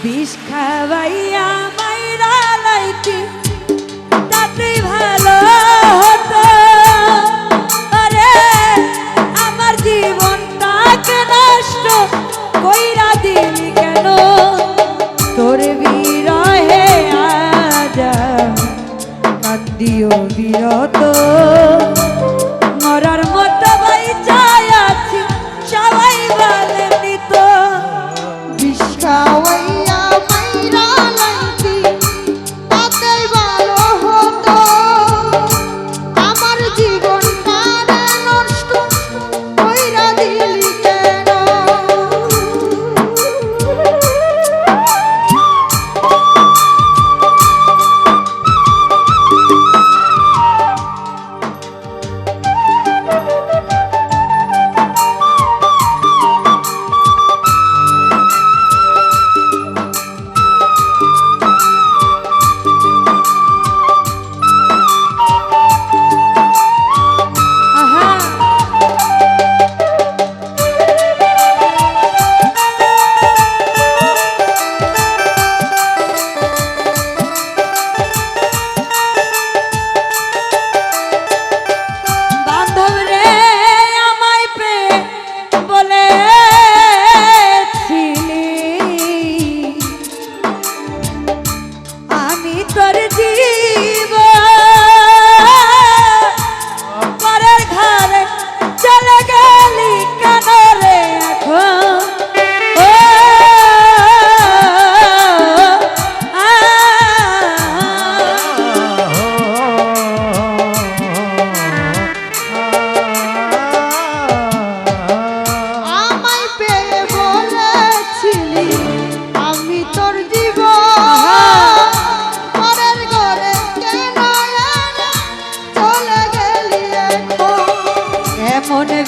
বিষ খাওয়াইয়া মাইরা লাইতি তাতেই ভালো হতো। আরে আমার জীবনটাকে নষ্ট কইরা দিলি কেন? তোর বিরহে আজা কান্দিও বিরত, মরার মতো বাইচাই আছি সবাই বলেনি তো। বিষ খাওয়াইয়া মাইরা লাইতি তাতেই ভালো হতো। আমার জীবনটারে নষ্ট কইরা দিলি কেন?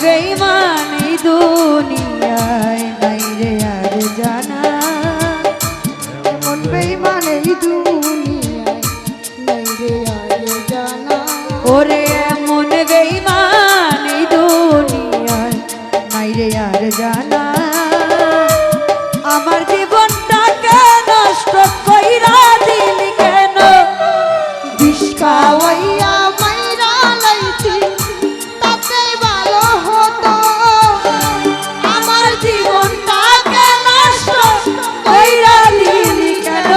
বেঈমান এই দুনিয়ায় নাই রে আর জানা, এমন বেঈমান এই দুনিয়ায় নাই রে আর জানা। ওরে এমন বেঈমান এই দুনিয়ায় নাই রে আর জানা। আমার জীবনটাকে নষ্ট কইরা দিলি কেন? বিষ খাওয়াইয়া মাইরা লাইতি তাতেই ভালো হতো। আমার জীবনটাকে নষ্ট কইরা দিলি কেন?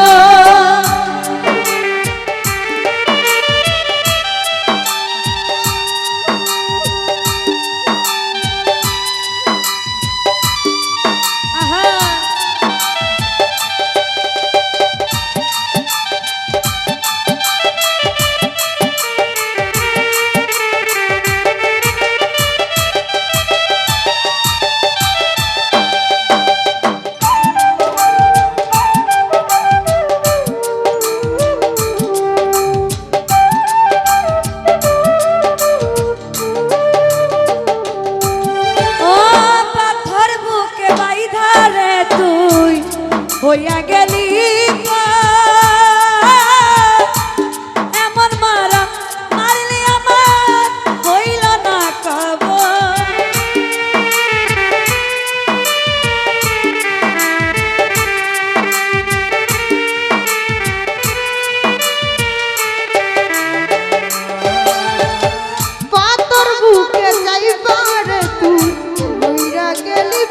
হইয়া গেলি এমন মারা মারলি আমার হইল না কবর। পাতর বুকে যাইবার তুই হইয়া গেলি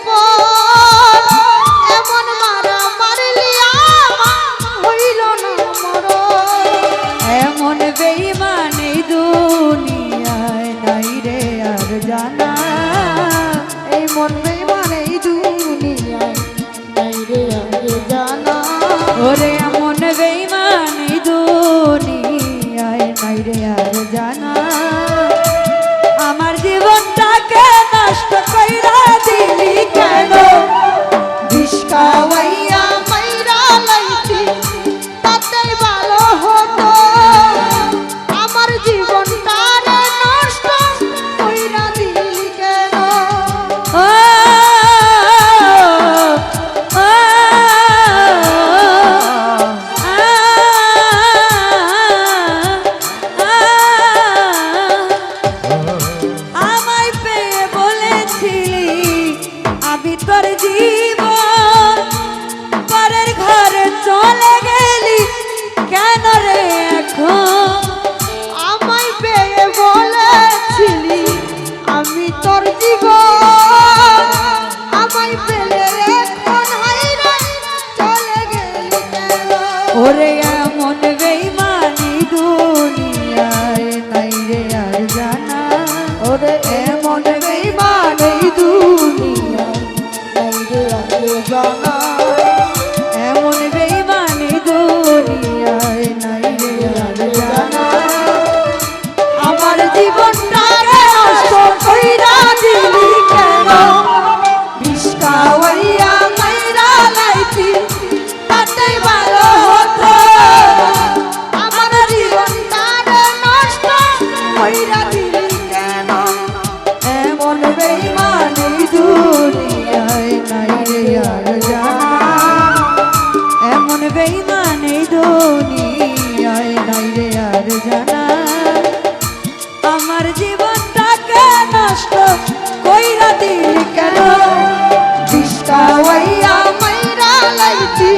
এমন মারা মারলি আমার হইল না মরণ। বেঈমান এই দুনিয়ায় নাই রে আর জানা আমার জীবনটাকে নষ্ট কইরা দিলি কেন বিষ খাওয়াইয়া মাইরা লাইছি